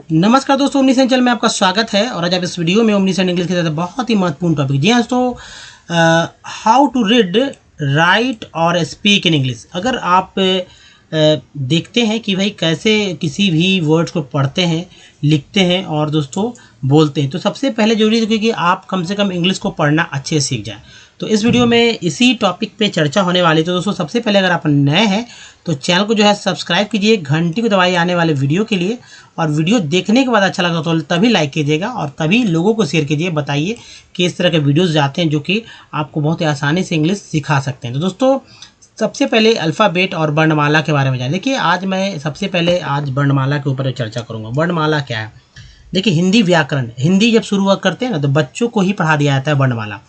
नमस्कार दोस्तों, omniscient channel में आपका स्वागत है। और आज आप इस वीडियो में ओमनीसेंट इंग्लिश के साथ बहुत ही महत्वपूर्ण टॉपिक। जी हाँ दोस्तों, हाउ टू रीड, राइट और स्पीक इन इंग्लिश। अगर आप देखते हैं कि भाई कैसे किसी भी वर्ड्स को पढ़ते हैं, लिखते हैं और दोस्तों बोलते हैं, तो सबसे पहले जरूरी है कि आप कम से कम इंग्लिश को पढ़ना अच्छे से सीख जाएं। तो इस वीडियो में इसी टॉपिक पे चर्चा होने वाली। तो दोस्तों सबसे पहले अगर आप नए हैं तो चैनल को जो है सब्सक्राइब कीजिए, घंटी को दबाइए आने वाले वीडियो के लिए। और वीडियो देखने के बाद अच्छा लगा तो तभी लाइक कीजिएगा और तभी लोगों को शेयर कीजिए। बताइए कि इस तरह के वीडियोस जाते हैं जो कि आपको बहुत ही आसानी से इंग्लिश सिखा सकते हैं। तो दोस्तों सबसे पहले अल्फ़ाबेट और वर्णमाला के बारे में जानिए। देखिए आज मैं सबसे पहले आज वर्णमाला के ऊपर चर्चा करूँगा। वर्णमाला क्या है? देखिए हिंदी व्याकरण, हिंदी जब शुरू करते हैं ना तो बच्चों को ही पढ़ा दिया जाता है वर्णमाला।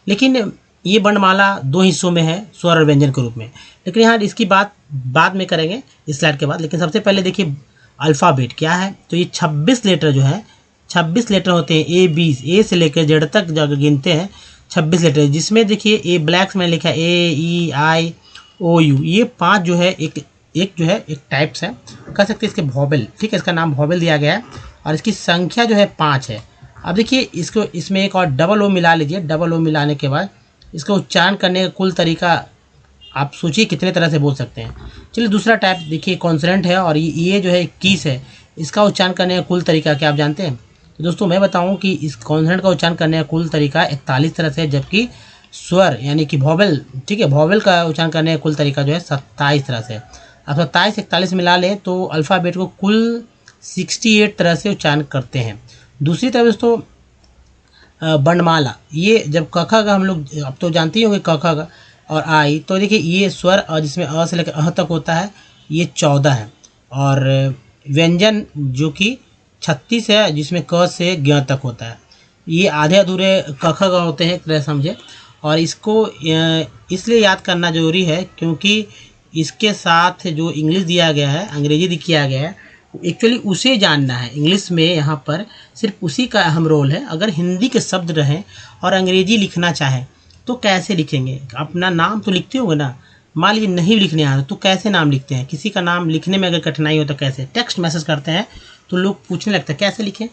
लेकिन ये वर्णमाला दो हिस्सों में है, स्वर और व्यंजन के रूप में। लेकिन यहाँ इसकी बात बाद में करेंगे इस स्लाइड के बाद। लेकिन सबसे पहले देखिए अल्फ़ाबेट क्या है। तो ये 26 लेटर जो है, 26 लेटर होते हैं। ए से लेकर जेड तक जब गिनते हैं 26 लेटर, जिसमें देखिए ए ब्लैक्स में लिखा है ए ई आई ओ यू। ये 5 जो है एक टाइप्स है, कह सकते हैं इसके वॉवेल। ठीक है, इसका नाम वॉवेल दिया गया है और इसकी संख्या जो है 5 है। अब देखिए इसको इसमें एक और डबल ओ मिला लीजिए। डबल ओ मिलाने के बाद इसका उच्चारण करने का कुल तरीका आप सोचिए कितने तरह से बोल सकते हैं। चलिए दूसरा टाइप देखिए कॉन्सोनेंट है और ये जो है 21 है। इसका उच्चारण करने का कुल तरीका क्या आप जानते हैं? तो दोस्तों मैं बताऊं कि इस कॉन्सोनेंट का उच्चारण करने का कुल तरीका 41 तरह से है, जबकि स्वर यानी कि वॉवेल, ठीक है, वॉवेल का उच्चारण करने का कुल तरीका जो है 27 तरह से। अब 27 41 मिला लें तो अल्फ़ाबेट को कुल 68 तरह से उच्चारण करते हैं। दूसरी तरफ दोस्तों वर्णमाला, ये जब क ख का हम लोग अब तो जानते ही होंगे क ख का और आई, तो देखिए ये स्वर और जिसमें अ से लेकर अह तक होता है ये 14 है। और व्यंजन जो कि 36 है, जिसमें क से ज्ञ तक होता है। ये आधे अधूरे क ख का होते हैं एक तरह समझे। और इसको इसलिए याद करना जरूरी है क्योंकि इसके साथ जो इंग्लिश दिया गया है, अंग्रेजी किया गया है, एक्चुअली उसे जानना है। इंग्लिश में यहाँ पर सिर्फ उसी का अहम रोल है। अगर हिंदी के शब्द रहें और अंग्रेजी लिखना चाहें तो कैसे लिखेंगे? अपना नाम तो लिखते होंगे ना। मान लीजिए नहीं लिखने आता तो कैसे नाम लिखते हैं? किसी का नाम लिखने में अगर कठिनाई हो तो कैसे? टेक्स्ट मैसेज करते हैं तो लोग पूछने लगता है कैसे लिखें,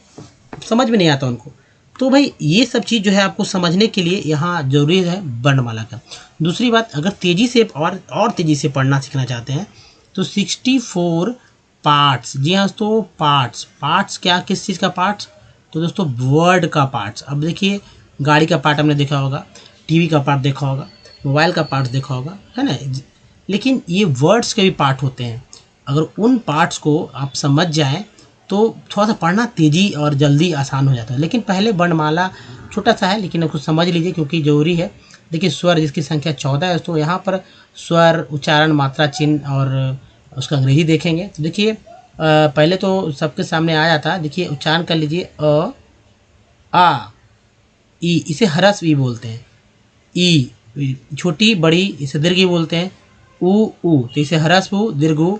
समझ में नहीं आता उनको। तो भाई ये सब चीज़ जो है आपको समझने के लिए यहाँ जरूरी है वर्णमाला का। दूसरी बात, अगर तेज़ी से और तेज़ी से पढ़ना सीखना चाहते हैं तो 64 पार्ट्स। जी हाँ दोस्तों, पार्ट्स क्या, किस चीज़ का पार्ट्स? तो दोस्तों वर्ड का पार्ट्स। अब देखिए गाड़ी का पार्ट हमने देखा होगा, टीवी का पार्ट देखा होगा, मोबाइल का पार्ट देखा होगा, है ना। लेकिन ये वर्ड्स के भी पार्ट होते हैं। अगर उन पार्ट्स को आप समझ जाएं तो थोड़ा सा पढ़ना तेज़ी और जल्दी आसान हो जाता है। लेकिन पहले वर्णमाला छोटा सा है लेकिन उसको समझ लीजिए क्योंकि ज़रूरी है। देखिए स्वर जिसकी संख्या 14 है, तो यहाँ पर स्वर, उच्चारण, मात्रा, चिन्ह और उसका अंग्रेजी देखेंगे। तो देखिए पहले तो सबके सामने आ जाता है। देखिए उच्चारण कर लीजिए अ, आ, ई, इसे ह्रस्व ई बोलते हैं। ई छोटी बड़ी इसे दीर्घ ई बोलते हैं। ऊ तो इसे ह्रस्व ऊ, दीर्घ ऊ,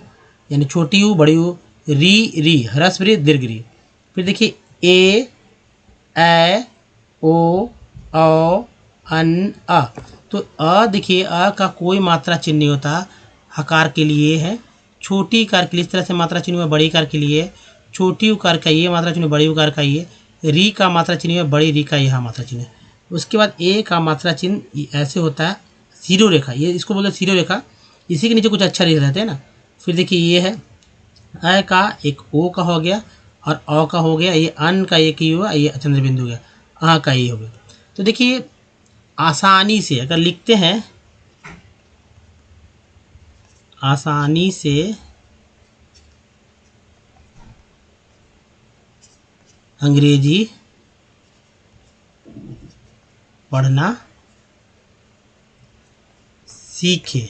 यानी छोटी ऊ बड़ी ऊ। री ह्रस्व री, दीर्घ री। फिर देखिए ए ओ औ अन अ। तो अ देखिए अ का कोई मात्रा चिन्ह नहीं होता, हकार के लिए है। छोटी कार के लिए इस तरह से मात्रा चिन्ह है, बड़ी कार के लिए छोटी उकार का ये मात्रा चिन्ह, बड़ी उकार का ये। री का मात्रा चिन्ह है, बड़ी री का यह मात्रा चिन्ह है। उसके बाद ए का मात्रा चिन्ह ऐसे होता है, सीरो रेखा, ये इसको बोलते हैं सीरो रेखा। इसी के नीचे कुछ अच्छा लिख रहते हैं ना। फिर देखिए ये है अ का एक ओ का हो गया और अ का हो गया, ये अन का एक ही हुआ, ये चंद्र बिंदु हो गया, अ का ही हो गया। तो देखिए आसानी से अगर लिखते हैं, आसानी से अंग्रेजी पढ़ना सीखे।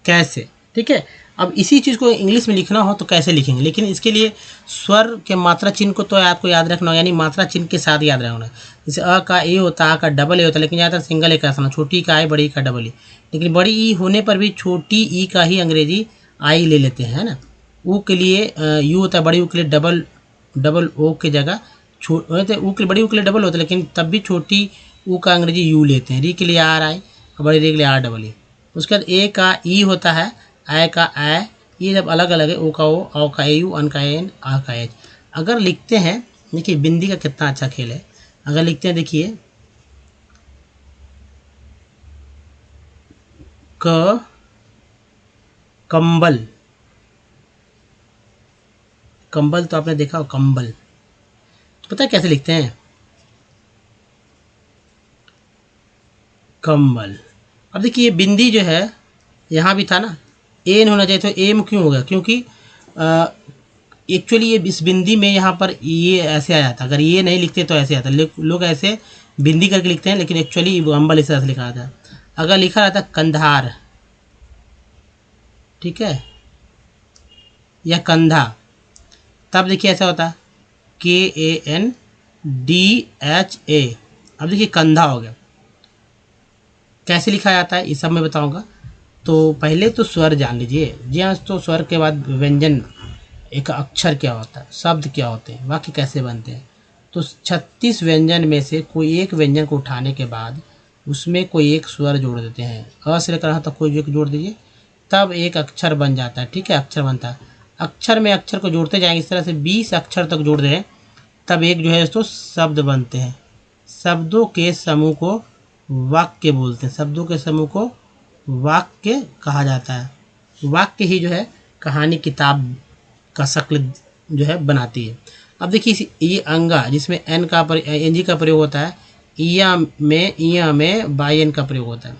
कैसे? ठीक है, अब इसी चीज़ को इंग्लिश में लिखना हो तो कैसे लिखेंगे? लेकिन इसके लिए स्वर के मात्रा चिन्ह को तो आपको याद रखना हो, यानी मात्रा चिन्ह के साथ याद रखना है। जैसे अ का ए होता है, आ का डबल ए होता है, लेकिन ज़्यादातर सिंगल ए का आसान, छोटी का आई, बड़ी का डबल ई। लेकिन बड़ी ई होने पर भी छोटी ई का ही अंग्रेजी आई ले लेते हैं, है ना। ऊ के लिए यू होता है, बड़ी ऊ के लिए डबल ओ की जगह ऊ के बड़ी ऊ के लिए डबल होता है, लेकिन तब भी छोटी ऊ का अंग्रेजी यू लेते हैं। री के लिए आर आई और बड़ी री के लिए आर डबल ई। उसके बाद ए का ई होता है, ऐ का ऐ, ये जब अलग अलग है, ओ का ओ, औ का यू, अन का एन, आ का एच। अगर लिखते हैं, देखिए बिंदी का कितना अच्छा खेल है। अगर लिखते हैं देखिए क कंबल, कंबल तो आपने देखा हो कंबल, तो पता है कैसे लिखते हैं कंबल। अब देखिए ये बिंदी जो है यहाँ भी था ना, एन होना चाहिए, तो एम क्यों हो गया, क्योंकि एक्चुअली ये इस बिंदी में यहाँ पर ये ऐसे आ जाता, अगर ये नहीं लिखते तो ऐसे आता, लोग ऐसे बिंदी करके लिखते हैं, लेकिन एक्चुअली कंबल इस तरह से लिखा था। अगर लिखा रहता कंधार, ठीक है, या कंधा, तब देखिए ऐसा होता KANDHA। अब देखिए कंधा हो गया। कैसे लिखा जाता है ये सब मैं बताऊंगा। तो पहले तो स्वर जान लीजिए जी हाँ, तो स्वर के बाद व्यंजन, एक अक्षर क्या होता है, शब्द क्या होते हैं, वाक्य कैसे बनते हैं। तो 36 व्यंजन में से कोई एक व्यंजन को उठाने के बाद उसमें कोई एक स्वर जोड़ देते हैं, अ से लेकर यहाँ तक कोई एक जोड़ दीजिए, तब एक अक्षर बन जाता है, ठीक है, अक्षर बनता है। अक्षर में अक्षर को जोड़ते जाएंगे, इस तरह से 20 अक्षर तक जोड़ दें, तब एक जो है तो शब्द बनते हैं। शब्दों के समूह को वाक्य बोलते हैं, शब्दों के समूह को वाक्य कहा जाता है। वाक्य ही जो है कहानी किताब का शक्ल जो है बनाती है। अब देखिए ये अंगा जिसमें एन का एन जी का प्रयोग होता है, इया में बाई एन का प्रयोग होता है,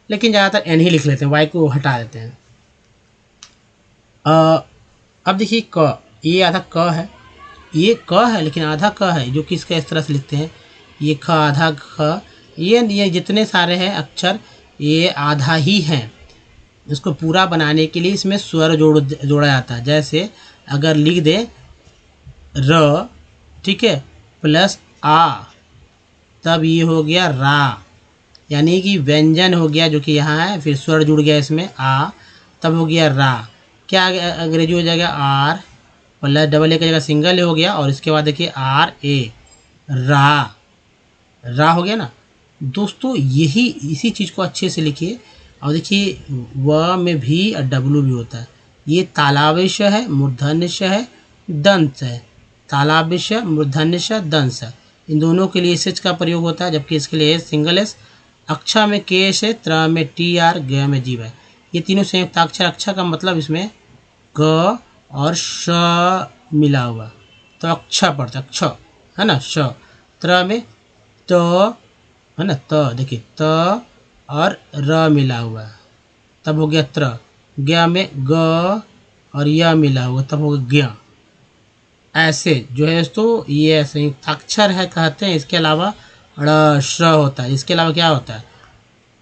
लेकिन ज़्यादातर एन ही लिख लेते हैं, वाई को हटा देते हैं। अब देखिए क, ये आधा क है, ये क है लेकिन आधा क है, जो कि इसका इस तरह से लिखते हैं, ये ख आधा ख, ये जितने सारे हैं अक्षर ये आधा ही हैं। इसको पूरा बनाने के लिए इसमें स्वर जोड़ा जाता है। जैसे अगर लिख दे र, ठीक है, प्लस आ, तब ये हो गया रा, यानी कि व्यंजन हो गया जो कि यहाँ है, फिर स्वर जुड़ गया इसमें आ, तब हो गया रा। क्या अंग्रेजी हो जाएगा आर, प्लस डबल ए की जगह सिंगल ए हो गया, और इसके बाद देखिए आर ए, रा, रा हो गया ना दोस्तों। यही इसी चीज़ को अच्छे से लिखिए। और देखिए व में भी और डब्लू भी होता है। ये तालाबश है, मूर्धन्य है, दंत है, तालाबश, मूर्धन्य, दंस है, इन दोनों के लिए एस का प्रयोग होता है, जबकि इसके लिए सिंगल एस। अक्षा में केश है, त्र में टी आर, ग में जीव है, ये तीनों संयुक्त अक्षर। अक्षा का मतलब इसमें ग और श मिला हुआ, तो अक्षा पड़ता है, क्ष है ना, श। त्र में त है ना, त देखिए त और र मिला हुआ, तब हो गया त्र। ज्ञ में ग और य मिला हुआ, तब हो गया ज्ञ। ऐसे जो है तो ये संयुक्त अक्षर है कहते हैं। इसके अलावा ड़ श्र होता है। इसके अलावा क्या होता है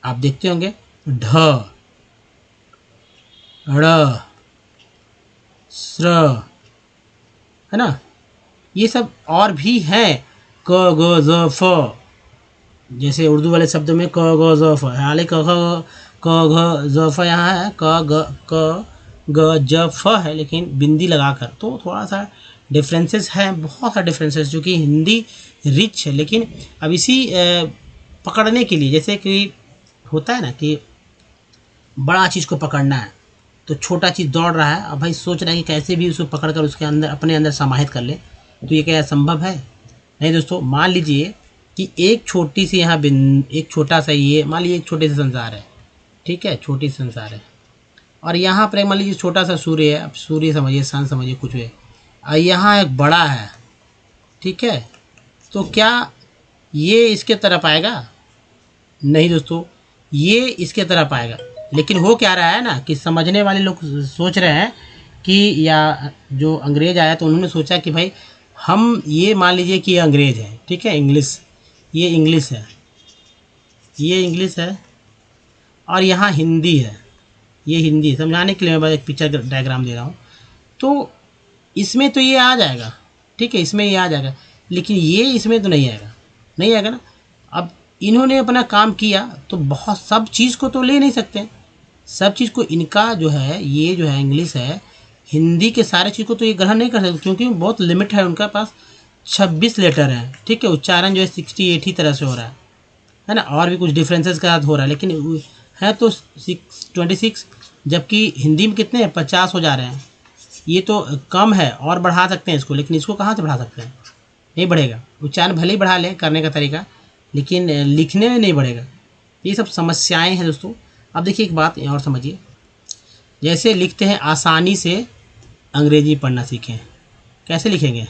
आप देखते होंगे, ढ, ड़, श्र, है ना, ये सब और भी हैं। क ग ज फ, जैसे उर्दू वाले शब्दों में क ग ज फ, हालांकि क घ ज फ यहाँ है, क ग ज फ है, लेकिन बिंदी लगाकर, तो थोड़ा सा डिफरेंसेस है, बहुत सारे डिफरेंसेस, जो कि हिंदी रिच है। लेकिन अब इसी पकड़ने के लिए, जैसे कि होता है ना कि बड़ा चीज़ को पकड़ना है, तो छोटा चीज़ दौड़ रहा है, अब भाई सोच रहा है कि कैसे भी उसको पकड़कर उसके अंदर अपने अंदर समाहित कर ले, तो ये क्या संभव है? नहीं दोस्तों। मान लीजिए कि एक छोटी सी यहाँ एक छोटा सा ये, मान लीजिए एक छोटे से संसार है, ठीक है, छोटी सी संसार है, और यहाँ पर मान लीजिए छोटा सा सूर्य है, अब सूर्य समझिए, सन समझिए, कुछ है, और यहाँ एक बड़ा है, ठीक है, तो क्या ये इसके तरफ आएगा? नहीं दोस्तों, ये इसके तरफ आएगा। लेकिन हो क्या रहा है ना कि समझने वाले लोग सोच रहे हैं कि, या जो अंग्रेज आया तो उन्होंने सोचा कि भाई हम ये मान लीजिए कि ये अंग्रेज है, ठीक है, इंग्लिश, ये इंग्लिश है, ये इंग्लिश है, और यहाँ हिंदी है, ये हिंदी। समझाने के लिए मैं एक पिक्चर डायग्राम दे रहा हूँ। तो इसमें तो ये आ जाएगा, ठीक है, इसमें ये आ जाएगा, लेकिन ये इसमें तो नहीं आएगा, नहीं आएगा ना। अब इन्होंने अपना काम किया तो बहुत सब चीज़ को तो ले नहीं सकते, सब चीज़ को इनका जो है, ये जो है इंग्लिश है, हिंदी के सारे चीज़ को तो ये ग्रहण नहीं कर सकते, क्योंकि बहुत लिमिट है उनका पास, 26 लेटर हैं, ठीक है, उच्चारण जो है 68 ही तरह से हो रहा है ना, और भी कुछ डिफरेंसेस के साथ हो रहा है, लेकिन है तो 26। जबकि हिंदी में कितने 50 हो जा रहे हैं। ये तो कम है, और बढ़ा सकते हैं इसको, लेकिन इसको कहाँ से बढ़ा सकते हैं, नहीं बढ़ेगा। उच्चारण भले ही बढ़ा लें करने का तरीका, लेकिन लिखने में नहीं बढ़ेगा। ये सब समस्याएं हैं दोस्तों। अब देखिए एक बात और समझिए, जैसे लिखते हैं आसानी से अंग्रेजी पढ़ना सीखें, कैसे लिखेंगे,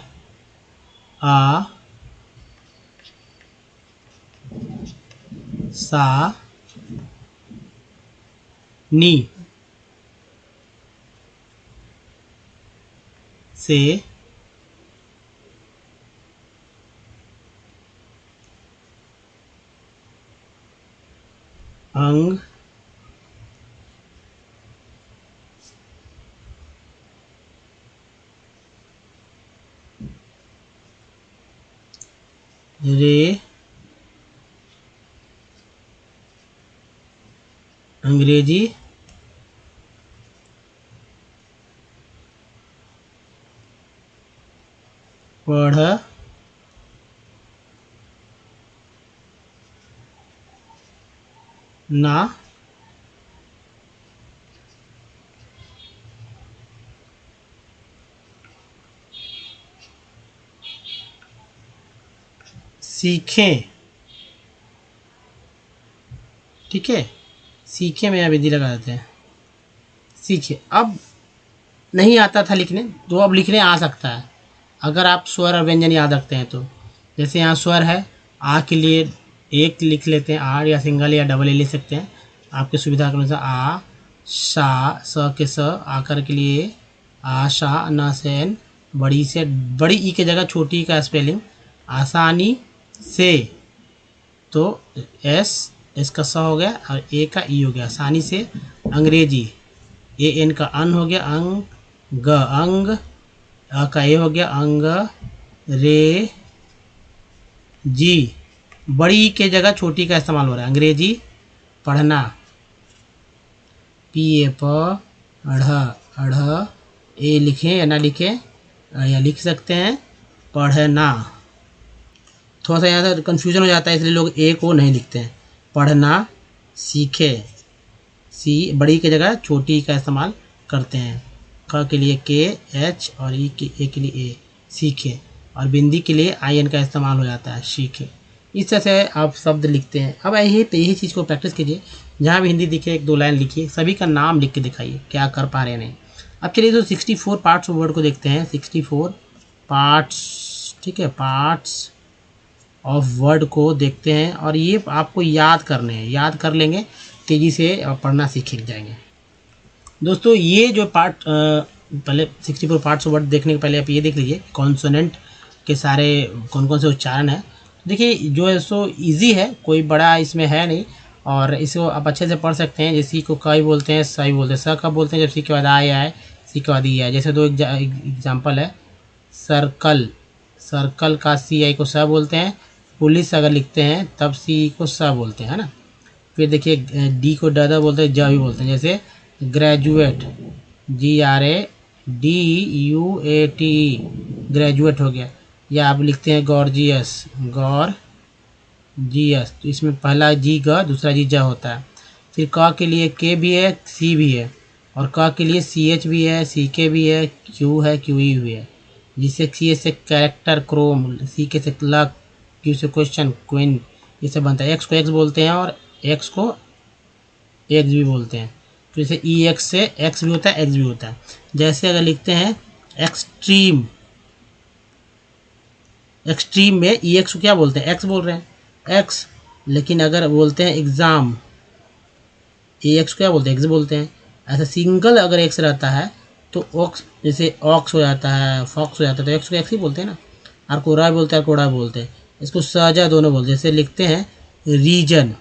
आ सा नी से अंग रे अंग्रेजी पढ़ ना सीखें। ठीक है, सीखे में यहाँ विधि लगा देते हैं, सीखे। अब नहीं आता था लिखने, तो अब लिखने आ सकता है अगर आप स्वर और व्यंजन याद रखते हैं तो। जैसे यहाँ स्वर है, आ के लिए एक लिख लेते हैं, आर या सिंगल या डबल ए लिख सकते हैं आपकी सुविधा के अनुसार। आ शा, स के स, आकर के लिए आशा, न से एन, बड़ी से, बड़ी ई के जगह छोटी ई का स्पेलिंग, आसानी से, तो एस का स हो गया और ए का ई हो गया, आसानी से अंग्रेजी, ए एन का अन हो गया, अंग अ का ए हो गया, अंग रे जी, बड़ी के जगह छोटी का इस्तेमाल हो रहा है, अंग्रेजी पढ़ना, पी ए प अढ़ ए लिखें या ना लिखें, या लिख सकते हैं पढ़ना। थोड़ा सा यहाँ से कन्फ्यूजन हो जाता है, इसलिए लोग ए को नहीं लिखते हैं। पढ़ना सीखे, सी बड़ी की जगह छोटी का इस्तेमाल करते हैं, क के लिए के एच और ई के ए के लिए ए, सीखे, और बिंदी के लिए आई एन का इस्तेमाल हो जाता है, सीखे। इस तरह से आप शब्द लिखते हैं। अब यही चीज़ को प्रैक्टिस कीजिए, जहाँ भी हिंदी दिखे 1-2 लाइन लिखिए, सभी का नाम लिख के दिखाइए क्या कर पा रहे हैं नहीं। अब चलिए तो 64 पार्ट्स ऑफ वर्ड को देखते हैं, 64 पार्ट्स, ठीक है, पार्ट्स ऑफ वर्ड को देखते हैं, और ये आपको याद करने हैं, याद कर लेंगे तेज़ी से पढ़ना सीख जाएंगे। दोस्तों ये जो पार्ट पहले 64 पार्ट्स ऑफ वर्ड देखने के पहले आप ये देख लीजिए कॉन्सोनेंट के सारे कौन कौन से उच्चारण है। देखिए जो है सो इजी है, कोई बड़ा इसमें है नहीं, और इसको आप अच्छे से पढ़ सकते हैं। जैसे को कई बोलते हैं, सही बोलते हैं, स कब बोलते हैं, जब सी के बाद आए, सी के बाद ई आए। जैसे 2 एग्जाम्पल है, सर्कल, सर्कल का सी आई को स बोलते हैं, पुलिस अगर लिखते हैं तब सी को स बोलते हैं, है ना। फिर देखिए डी को ड बोलते हैं, ज भी बोलते हैं। जैसे ग्रेजुएट, GRADUATE, ग्रेजुएट हो गया। या आप लिखते हैं गॉर्जियस, गॉर्जियस, तो इसमें पहला जी ग, दूसरा जी ज होता है। फिर क के लिए के भी है, सी भी है, और क के लिए CH भी है, CK भी है, Q है, QE भी है। जिससे CH से कैरेक्टर क्रोम, CK से लक, Q से क्वेश्चन, क्वीन, ये सब बनता है। X को X बोलते हैं और X को X भी बोलते हैं। तो जैसे EX से X भी होता है, X भी होता है। जैसे अगर लिखते हैं एक्सट्रीम, एक्सट्रीम में EX को क्या बोलते हैं, X बोल रहे हैं, X। लेकिन अगर बोलते हैं एग्ज़ाम, AX को क्या बोलते हैं, X बोलते हैं। ऐसा सिंगल अगर X रहता है तो ऑक्स, जैसे ऑक्स हो जाता है, फॉक्स हो जाता है, तो X को X ही बोलते हैं ना। आर्कोरा बोलते हैं, आर्कोड़ा बोलते हैं। इसको सहजा दोनों बोलते हैं। जैसे लिखते हैं रीजन,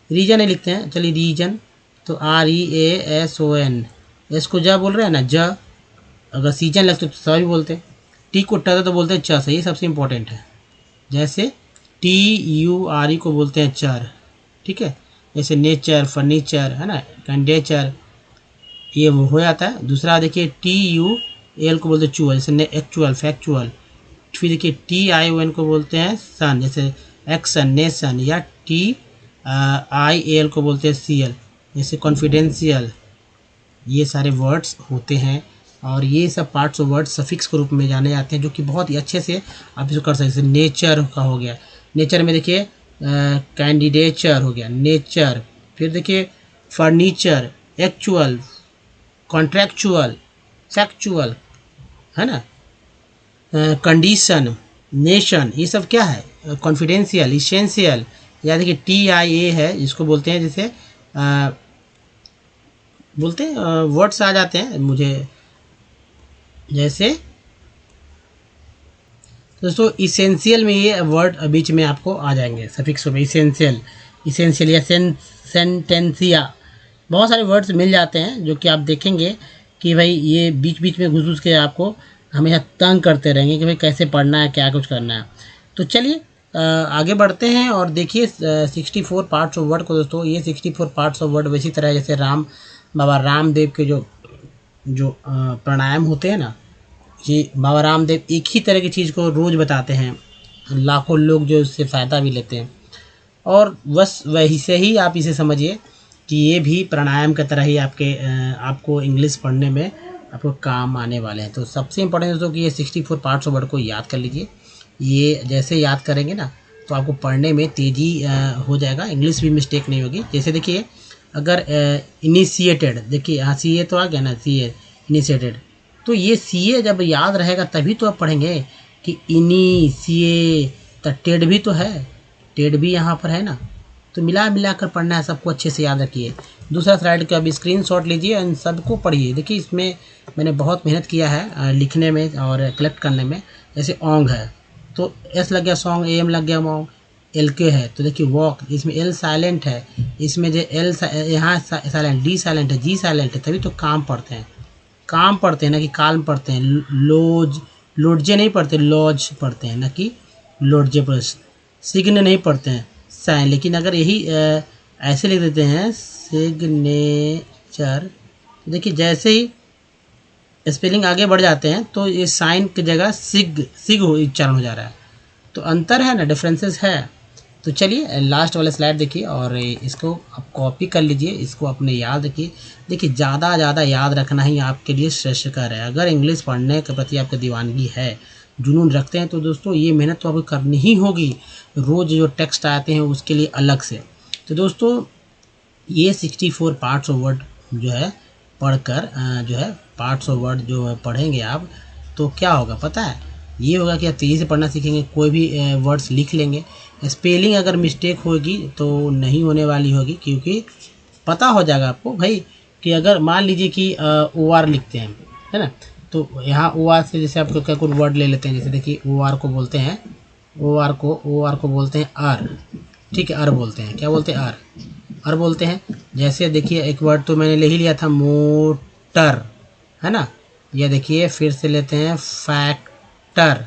रीजन ही लिखते हैं, चलिए रीजन, तो REASON, इसको ज बोल रहे हैं ना, ज। अगर सीजन लगते तो स भी बोलते हैं। टी को ट तो बोलते हैं च से, ये सबसे इम्पोर्टेंट है। जैसे TURE को बोलते हैं चर, ठीक है। जैसे नेचर, फर्नीचर, है ना, कंडेचर, ये हो जाता है। दूसरा देखिए TUL को बोलते हैं चुअल, जैसे एक्चुअल, फैक्चुअल। फिर देखिए TION को बोलते हैं सन, जैसे एक्शन, नेशन। या TIAL को बोलते हैं CL, जैसे कॉन्फिडेंशियल, ये सारे वर्ड्स होते हैं और ये सब पार्ट्स ऑफ वर्ड्स सफिक्स के रूप में जाने जाते हैं, जो कि बहुत ही अच्छे से आप इसको कर सकते हैं। जैसे नेचर का हो गया, नेचर में देखिए कैंडिडेचर हो गया, नेचर। फिर देखिए फर्नीचर, एक्चुअल, कॉन्ट्रैक्चुअल, फैक्चुअल, है ना, कंडीशन, नेशन, ये सब क्या है, कॉन्फिडेंशियल, इसेंशियल। या देखिए TIA है, इसको बोलते हैं, जैसे बोलते हैं वर्ड्स आ जाते हैं मुझे, जैसे दोस्तों इसेंशियल में ये वर्ड बीच में आपको आ जाएंगे सफिक्स में, इसेंशियल, इसेंशियल या सेंटेंसिया, बहुत सारे वर्ड्स मिल जाते हैं जो कि आप देखेंगे कि भाई ये बीच बीच में घुस घुस के आपको हमेशा तंग करते रहेंगे कि भाई कैसे पढ़ना है, क्या कुछ करना है। तो चलिए आगे बढ़ते हैं और देखिए 64 पार्ट्स ऑफ वर्ड को। दोस्तों ये 64 पार्ट्स ऑफ वर्ड वैसी तरह जैसे बाबा रामदेव के जो प्राणायाम होते हैं ना, ये बाबा रामदेव एक ही तरह की चीज़ को रोज़ बताते हैं, लाखों लोग जो इससे फ़ायदा भी लेते हैं। और बस वही से ही आप इसे समझिए कि ये भी प्राणायाम की तरह ही आपको इंग्लिश पढ़ने में आपको काम आने वाले हैं। तो सबसे इम्पोर्टेंट दोस्तों कि ये 64 पार्ट्स ऑफ वर्ड को याद कर लीजिए। ये जैसे याद करेंगे ना तो आपको पढ़ने में तेज़ी हो जाएगा, इंग्लिश भी मिस्टेक नहीं होगी। जैसे देखिए अगर इनिशिएटेड, देखिए यहाँ CA तो आ गया ना, CA इनिशिएटेड, तो ये CA जब याद रहेगा तभी तो आप पढ़ेंगे कि तो टेड भी तो है, टेड भी यहाँ पर है ना, तो मिला कर पढ़ना है, सबको अच्छे से याद रखिए। दूसरा स्लाइड का अभी स्क्रीनशॉट लीजिए और इन सबको पढ़िए। देखिए इसमें मैंने बहुत मेहनत किया है लिखने में और कलेक्ट करने में। जैसे ओंग है तो S लग गया सॉन्ग, AM लग गया मॉन्ग, LK है तो देखिए वॉक, इसमें L साइलेंट है, इसमें जो L यहाँ साइलेंट, D साइलेंट है, G साइलेंट है, तभी तो काम पढ़ते हैं, काम पढ़ते हैं ना कि काल्म पढ़ते हैं। लोडजे नहीं पढ़ते, लॉज पढ़ते हैं ना कि लोडजे पर। सिग्न नहीं पढ़ते हैं, साइन। लेकिन अगर यही ऐसे लिख देते हैं सिग्नेचर, तो देखिए जैसे ही स्पेलिंग आगे बढ़ जाते हैं तो ये साइन की जगह सिग उच्चारण हो जा रहा है। तो अंतर है ना, डिफरेंसेस है। तो चलिए लास्ट वाले स्लाइड देखिए और इसको आप कॉपी कर लीजिए, इसको अपने याद रखिए। देखिए ज़्यादा याद रखना ही आपके लिए श्रेष्ठकर है। अगर इंग्लिश पढ़ने के प्रति आपकी दीवानगी है, जुनून रखते हैं, तो दोस्तों ये मेहनत तो आपको करनी ही होगी। रोज़ जो टेक्स्ट आते हैं उसके लिए अलग से। तो दोस्तों ये 64 पार्ट्स ऑफ वर्ड जो है पढ़कर जो है पार्ट्स ऑफ वर्ड जो है पढ़ेंगे आप, तो क्या होगा पता है, ये होगा कि आप तेज़ी से पढ़ना सीखेंगे, कोई भी वर्ड्स लिख लेंगे। स्पेलिंग अगर मिस्टेक होगी तो नहीं होने वाली होगी, क्योंकि पता हो जाएगा आपको भाई कि अगर मान लीजिए कि OR लिखते हैं, है ना, तो यहाँ OR से जैसे आपको क्या कुछ वर्ड ले लेते हैं। जैसे देखिए OR को बोलते हैं, OR को बोलते हैं अर, ठीक है, अर बोलते हैं, क्या बोलते हैं, अर बोलते हैं। जैसे देखिए एक वर्ड तो मैंने ले ही लिया था, मोटर, है ना, ये देखिए फिर से लेते हैं फैक्टर,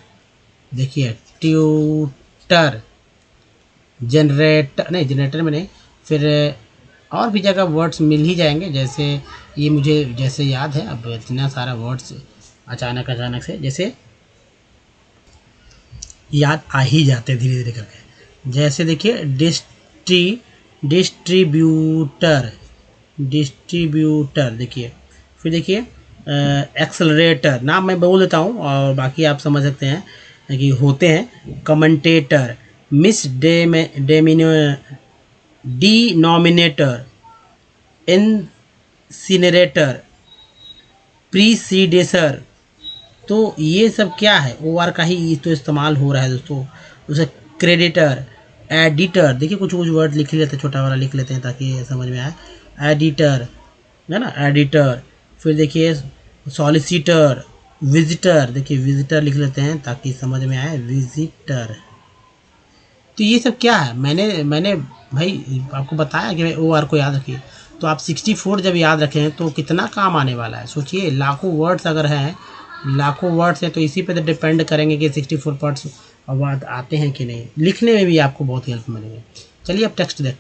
देखिए ट्यूटर, जनरेटर में नहीं, फिर और भी जगह वर्ड्स मिल ही जाएंगे। जैसे ये मुझे जैसे याद है, अब इतना सारा वर्ड्स अचानक से जैसे याद आ ही जाते धीरे धीरे करके। जैसे देखिए डिस्ट्रीब्यूटर, देखिए फिर देखिए एक्सेलरेटर, नाम मैं बोल देता हूँ और बाकी आप समझ सकते हैं कि होते हैं। Commentator, denominator, incinerator, predecessor. तो ये सब क्या है, OR का ही तो इस्तेमाल हो रहा है दोस्तों। उसे क्रेडिटर, एडिटर, देखिए कुछ वर्ड लिख लेते हैं, छोटा वाला लिख लेते हैं ताकि समझ में आए। एडिटर है ना, एडिटर। फिर देखिए सॉलिसिटर, विजिटर, देखिए विजिटर लिख लेते हैं ताकि समझ में आए, विजिटर। तो ये सब क्या है, मैंने भाई आपको बताया कि भाई OR को याद रखिए। तो आप 64 जब याद रखें तो कितना काम आने वाला है, सोचिए। लाखों वर्ड्स अगर हैं, लाखों वर्ड्स हैं, तो इसी पे तो डिपेंड करेंगे कि 64 पार्ट्स वर्ड आते हैं कि नहीं। लिखने में भी आपको बहुत हेल्प मिलेगी। चलिए अब टेक्स्ट देख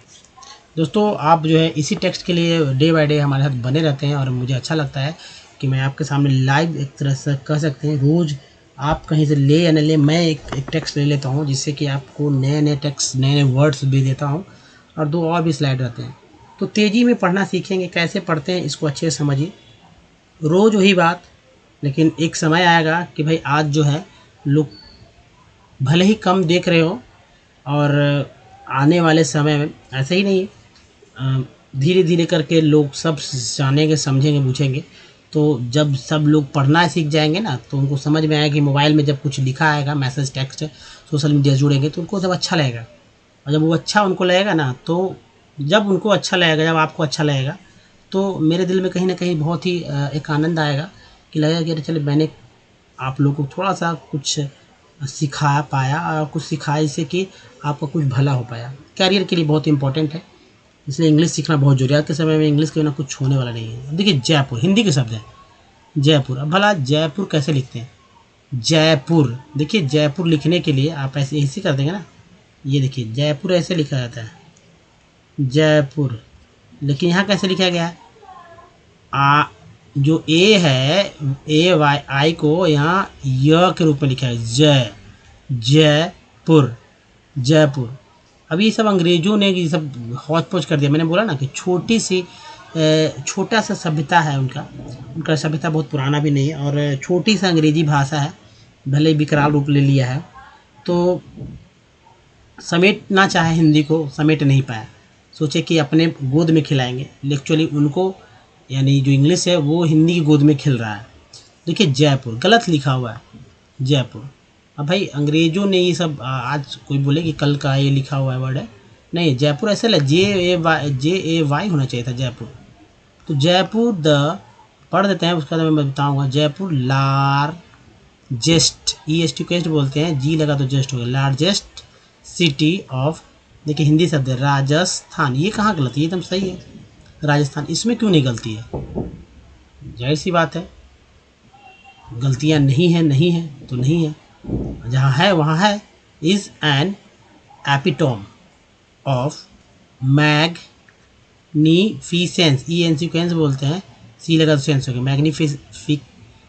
दोस्तों, आप जो है इसी टेक्स्ट के लिए डे बाय डे हमारे साथ बने रहते हैं और मुझे अच्छा लगता है कि मैं आपके सामने लाइव एक तरह से कह सकते हैं, रोज़ आप कहीं से ले या न ले, मैं एक टेक्स्ट ले लेता हूँ जिससे कि आपको नए टेक्स्ट, नए वर्ड्स भी देता हूँ। और 2 और भी स्लाइड रहते हैं। तो तेज़ी में पढ़ना सीखेंगे। कैसे पढ़ते हैं इसको अच्छे से समझिए। रोज़ वही बात, लेकिन एक समय आएगा कि भाई आज जो है लोग भले ही कम देख रहे हो, और आने वाले समय में ऐसे ही नहीं, धीरे धीरे करके लोग सब जानेंगे, समझेंगे, पूछेंगे। तो जब सब लोग पढ़ना सीख जाएंगे ना, तो उनको समझ में आएगा कि मोबाइल में जब कुछ लिखा आएगा, मैसेज, टेक्स्ट, सोशल मीडिया जुड़ेंगे, तो उनको जब अच्छा लगेगा। और जब वो अच्छा उनको लगेगा ना, तो जब उनको अच्छा लगेगा, जब आपको अच्छा लगेगा, तो मेरे दिल में कहीं ना कहीं बहुत ही एक आनंद आएगा कि लगेगा कि अरे चलो मैंने आप लोगों को थोड़ा सा कुछ सिखा पाया, और कुछ सिखाया इससे कि आपका कुछ भला हो पाया। कैरियर के लिए बहुत इंपॉर्टेंट है, इसलिए इंग्लिश सीखना बहुत जरूरी है। आज के समय में इंग्लिश के बिना कुछ होने वाला नहीं है। अब देखिए जयपुर हिंदी के शब्द है, जयपुर। अब भला जयपुर कैसे लिखते हैं? जयपुर, देखिए जयपुर लिखने के लिए आप ऐसे कर देंगे ना, ये देखिए जयपुर ऐसे लिखा जाता है, जयपुर। लेकिन यहाँ कैसे लिखा गया है? जो ए है, ए वाई आई को यहाँ य के रूप में लिखा है, जयपुर, जयपुर। अब ये सब अंग्रेजों ने ये सब हौच पौच कर दिया। मैंने बोला ना कि छोटा सा सभ्यता है उनका सभ्यता बहुत पुराना भी नहीं है, और छोटी सा अंग्रेजी भाषा है, भले ही विकराल रूप ले लिया है। तो समेटना चाहे हिंदी को, समेट नहीं पाया। सोचे कि अपने गोद में खिलाएंगे, एक्चुअली उनको यानी जो इंग्लिश है वो हिंदी की गोद में खिल रहा है। देखिए जयपुर गलत लिखा हुआ है, जयपुर। अब भाई अंग्रेजों ने ये सब, आज कोई बोले कि कल का ये लिखा हुआ है वर्ड है, नहीं, जयपुर ऐसे JAY होना चाहिए था, जयपुर। तो जयपुर पढ़ देते हैं, उसका मैं बताऊंगा। जयपुर लार्जेस्ट, EST बोलते हैं, जी लगा तो जस्ट हो गया, लार्जेस्ट सिटी ऑफ। देखिए हिंदी शब्द है राजस्थान, ये कहाँ गलती है? एकदम सही है, राजस्थान। इसमें क्यों नहीं गलती है? जाहिर सी बात है, गलतियाँ नहीं है तो नहीं है, जहाँ है वहाँ है। Is an epitome of magnificence, ENC बोलते हैं, सी लगा तो सेंस हो गया,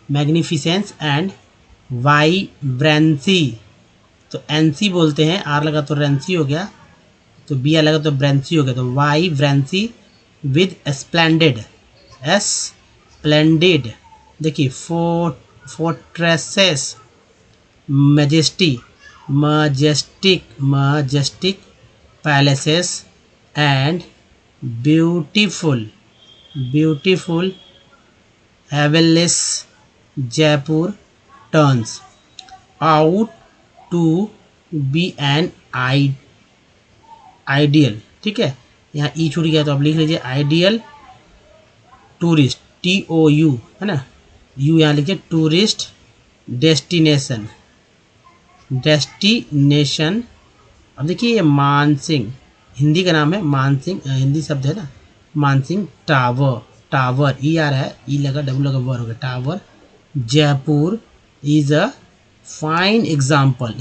मैग्निफिसेंस एंड वाइब्रेंसी। तो NC बोलते हैं, R लगा तो रेंसी हो गया, तो BR लगा तो ब्रेंसी हो गया, तो वाइब्रेंसी विद स्प्लेंडेड, स्प्लेंडेड। देखिए fortresses, majestic palaces and beautiful havens, Jaipur turns out to be an ideal। ठीक है, यहाँ ई छूट गया तो आप लिख लीजिए आइडियल टूरिस्ट, TOU है ना, यू यहाँ लिखिए, टूरिस्ट डेस्टिनेशन। अब देखिए ये मानसिंह, हिंदी का नाम है मानसिंह, हिंदी शब्द है ना, मानसिंह टावर ER है, ई लगा डब्ल्यू लगा वर हो गया, tower. Jaipur is a fine example,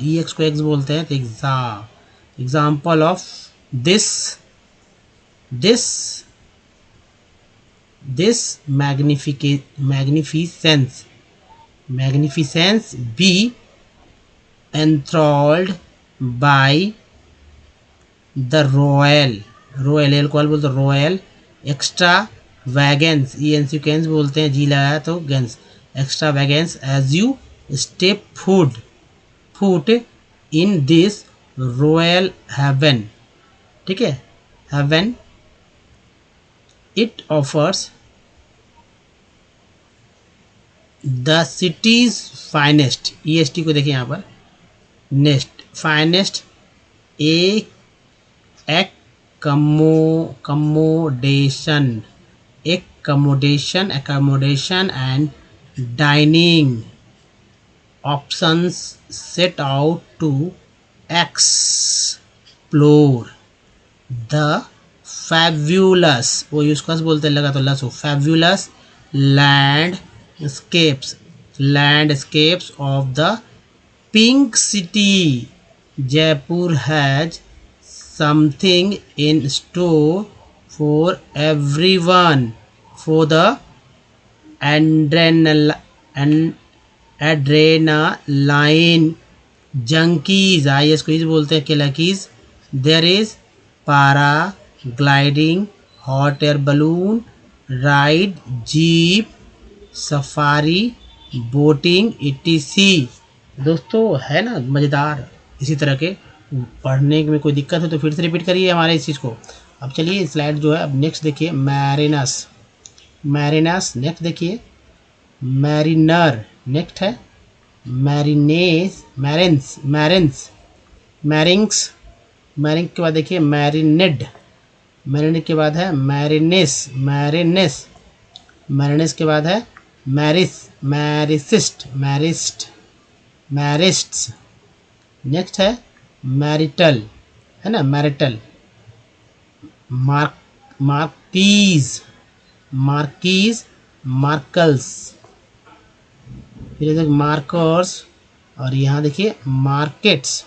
EX को X बोलते हैं, तो example of this magnificence be enthralled by the royal बोलते, royal extravagance, ENC बोलते हैं, जी लगाया तो gens, extravagance as you step foot in this royal heaven। ठीक है, heaven it offers the city's finest, EST को देखिए यहाँ पर, next finest accommodation and dining options set out to explore the fabulous, वो यूज बोलते लगा तो लस हो, fabulous landscapes of the pink city। Jaipur has something in store for everyone, for the adrenaline junkies, IS को बोलते हैं, Lucky's. There is para gliding, hot air balloon, ride, jeep, safari, boating, etc। दोस्तों है ना मज़ेदार। इसी तरह के पढ़ने में कोई दिक्कत हो तो फिर से रिपीट करिए हमारे इस चीज़ को। अब चलिए स्लाइड जो है अब नेक्स्ट देखिए, मैरिनस, मैरिनस नेक्स्ट देखिए, मैरिनर नेक्स्ट है, मैरिनेस, मैरिन्स, मैरिन्स, मैरिंग्स, मैरिंग के बाद देखिए मैरिनेड, मैरिनेड के बाद है मैरिनेस, मैरिनेस, मैरिनेस के बाद है मैरिस, मैरिसिस्ट, मैरिस्ट, मैरिस्ट्स। नेक्स्ट है मैरिटल, है ना मैरिटल, मार्क, मार्कीज, मार्कीज, मार्कल्स, फिर देखिए मार्कर्स, और यहाँ देखिए मार्केट्स।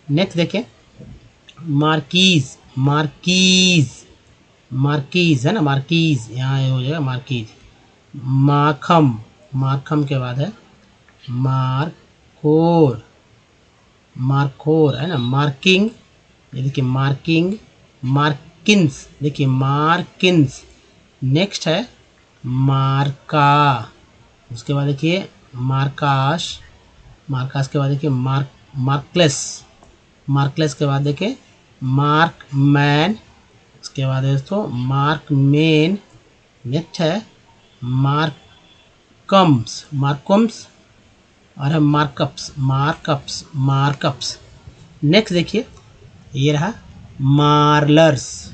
नेक्स्ट देखिए मार्कीज, मार्कीज, मार्कीज है ना मार्कीज, यहाँ हो जाएगा मार्कीज। माखम, माखम के बाद है मार्कोर, मार्कोर है ना, मार्किंग, ये देखिए मार्किंग, मार्किन्स, देखिए मार्किन्स। नेक्स्ट है मार्का, उसके बाद देखिए मार्काश, मार्काश के बाद देखिए मार्कलेस, मार्कलेस के बाद देखिए मार्क मैन, उसके बाद दोस्तों मार्क मेन। नेक्स्ट है मार्कम्स, मार्कम्स, और है मार्कअप्स, मार्कअप्स, मार्कअप्स। नेक्स्ट देखिए ये रहा मार्लर्स,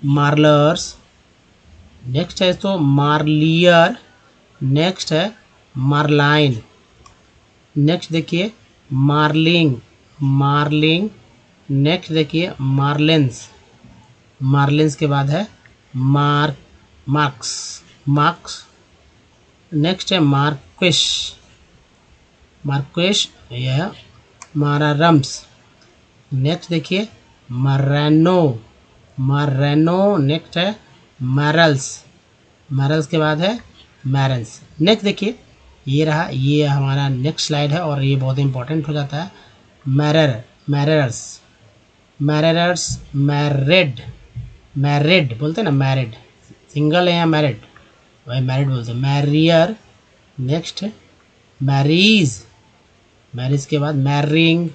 मार्लर्स। नेक्स्ट है तो मार्लियर, नेक्स्ट है मार्लाइन। नेक्स्ट देखिए मार्लिंग, मार्लिंग। नेक्स्ट देखिए मार्लिन्स, मार्लिन्स के बाद है मार्क, मार्क्स, मार्क्स। नेक्स्ट है मार्क्विश, मार्क्विश, यह मारारम्स। नेक्स्ट देखिए मरैनो, मरैनो। नेक्स्ट है मैरल्स, मैरल्स के बाद है मैरन्स। नेक्स्ट देखिए ये रहा, ये हमारा नेक्स्ट स्लाइड है और ये बहुत इंपॉर्टेंट हो जाता है। मैरर, मैरर्स, मैरर्स, मैरिड, मैरिड बोलते हैं ना, मैरिड सिंगल है या मैरिड, वही मैरिड बोलते हैं। मैरियर, नेक्स्ट मैरीज, मैरिज के बाद मैरिंग,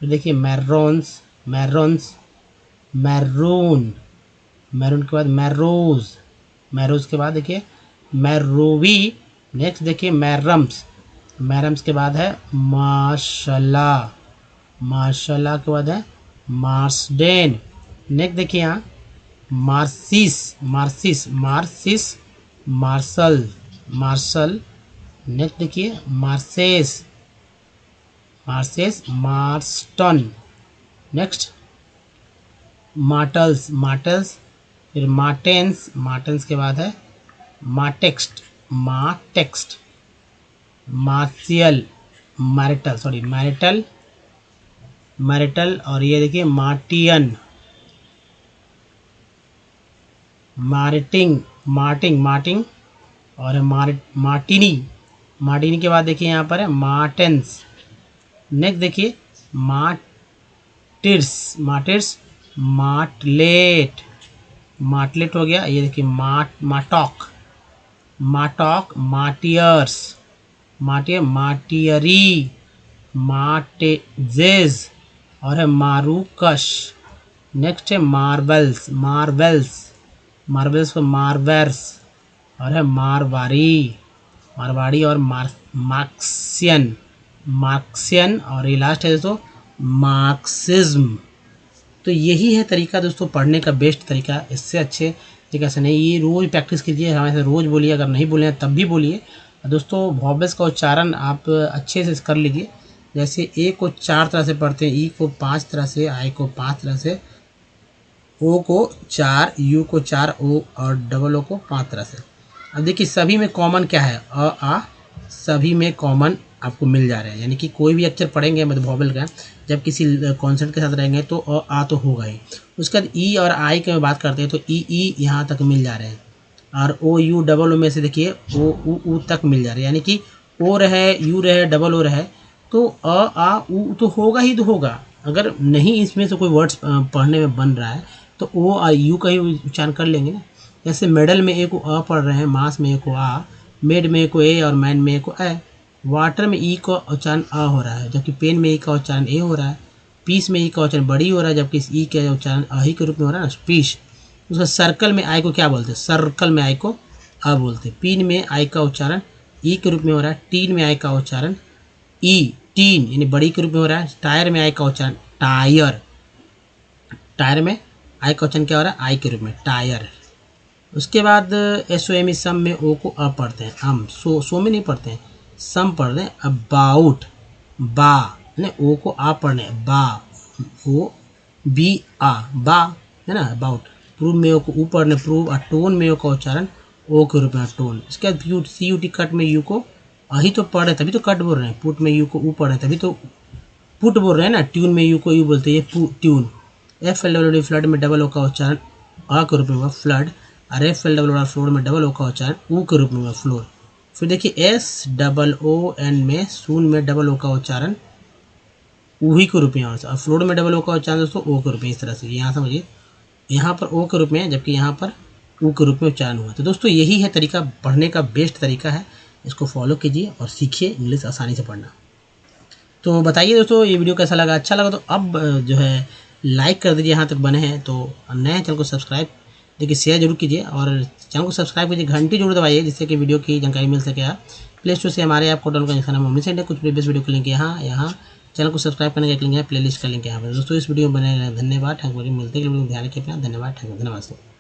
फिर देखिए मैरोन्स, मैरोन्स, मैरून, मैरून के बाद मैरोज, मैरोज के बाद देखिए मैरोवी। नेक्स्ट देखिए मैरम्स, मैरम्स के बाद है माशाला, माशाला के बाद है मार्सडेन। नेक्स्ट देखिए यहाँ Marseilles, Marseilles, Marseilles, marshal, marshal. Next देखिए marshes, marshes, Marston. Next Martels, Martels, फिर मार्टेंस, मार्टेंस के बाद है Martext, Martext, martial, marital, sorry marital, marital. और ये देखिए मार्टियन, मार्टिंग, मार्टिंग, मार्टिंग, और मार्टिनी, मार्टिनी के बाद देखिए यहाँ पर है मार्टेंस। नेक्स्ट देखिए मार्टिर्स, मार्टिर्स, मार्टलेट, मार्टलेट हो गया। ये देखिए मार्टॉक, मार्टॉक, मार्टियर्स, मार्टियर, मार्टियरी, मार्टेजेज, और है मारूकश। नेक्स्ट है मार्बल्स, मार्बल्स, मार्बल्स को मार्वर्स, और है मारवाड़ी, मारवाड़ी, और मार्क्सियन, मार्क्सियन, और ये लास्ट है दोस्तों मार्क्सिज्म। तो यही है तरीका दोस्तों पढ़ने का, बेस्ट तरीका, इससे अच्छे तरीके से नहीं। ये रोज़ प्रैक्टिस कीजिए, हमें रोज़ बोलिए, अगर नहीं बोले तब भी बोलिए। दोस्तों वॉवेल्स का उच्चारण आप अच्छे से कर लीजिए। जैसे ए को 4 तरह से पढ़ते हैं, ई को 5 तरह से, आई को 5 तरह से, ओ को 4, यू को 4, ओ और डबल ओ को 5 तरह से। अब देखिए सभी में कॉमन क्या है, अ आ, सभी में कॉमन आपको मिल जा रहे हैं। यानी कि कोई भी अक्षर पढ़ेंगे मतलब वॉवेल का, जब किसी कॉन्सेंट के साथ रहेंगे तो अ आ तो होगा ही। उसके बाद ई और आई की बात करते हैं तो ई यहाँ तक मिल जा रहे हैं, और ओ यू डबल ओ में से देखिए ओ ऊ तक मिल जा रहे हैं। यानी कि ओ रहे, यू रहे, डबल ओ रहे तो अ आ ऊ तो होगा ही तो होगा। अगर नहीं इसमें से कोई वर्ड्स पढ़ने में बन रहा है तो ओ आ यू का ही उच्चारण कर लेंगे ना। जैसे मेडल में ए को अ पढ़ रहे हैं, मास में ए को आ, मेड में ए को ए और मैन में ए को ए। वाटर में ई का उच्चारण अ हो रहा है, जबकि पेन में ई का उच्चारण ए हो रहा है। पीस में ई का उच्चारण बड़ी हो रहा है, जबकि इस ई का उच्चारण अ ही के रूप में हो रहा है ना, पीस। उसका सर्कल में आई को क्या बोलते हैं, सर्कल में आई को अ बोलते हैं। पीन में आई का उच्चारण ई के रूप में हो रहा है। टीन में आई का उच्चारण ई, टीन यानी बड़ी के रूप में हो रहा है। टायर में आई का उच्चारण टायर, टायर में आई का उच्चारण क्या हो रहा है, आई के रूप में, टायर। उसके बाद एस ओ एम ई सम में ओ को अ पढ़ते हैं, अम सो में नहीं पढ़ते हैं, सम पढ़ रहे हैं। अबाउट, बा है ओ को आ पढ़ने, बा, ओ बी आ, बा है ना, अबाउट। प्रूव में ओ को ऊ पढ़ने, प्रूव। और टोन में ओ का उच्चारण ओ के रूप में, टोन। इसके बाद सी यू टी, कट में यू को अही तो पढ़ रहे तभी तो कट बोल रहे हैं। पुट में यू को ऊ पढ़ रहे तभी तो पुट बोल रहे हैं ना। ट्यून में यू को यू बोलते हैं, ये tune. F L W D, flood में डबल ओ का उच्चारण अ के रूप में हुआ, फ्लड। और F L W R, floor में डबल ओ का उच्चारण ऊ के रूप में हुआ, फ्लोर। फिर देखिए एस डबल ओ एन में, सून में डबल ओ का उच्चारण ऊही के रूप में, और फ्लोर में डबल ओ का उच्चारण दोस्तों ओ के रूप में। इस तरह से यहाँ समझिए, यहाँ पर ओ के रूप में है, जबकि यहाँ पर ऊ के रूप में उच्चारण हुआ। तो दोस्तों यही है तरीका, पढ़ने का बेस्ट तरीका है। इसको फॉलो कीजिए और सीखिए इंग्लिश आसानी से पढ़ना। तो बताइए दोस्तों ये वीडियो कैसा लगा। अच्छा लगा तो अब जो है लाइक कर दीजिए, यहाँ तक बने हैं तो। नए चैनल को सब्सक्राइब देखिए, शेयर जरूर कीजिए और चैनल को सब्सक्राइब कीजिए, घंटी जरूर दबाइए जिससे कि वीडियो की जानकारी मिल सके। आप प्ले स्टोर से हमारे ऐप को डाउनलोड करने का नाम मम्मी सेंड है। कुछ प्रीवियस वीडियो का लिंक यहाँ चैनल को सब्सक्राइब करने का एक लिंक है, प्ले लिस्ट का लिंक है यहाँ पर। दोस्तों इस वीडियो में बने धन्यवाद। थैंक यू, मिलते हैं ध्यान रखिए अपना। धन्यवाद, थैंक यू, धन्यवाद।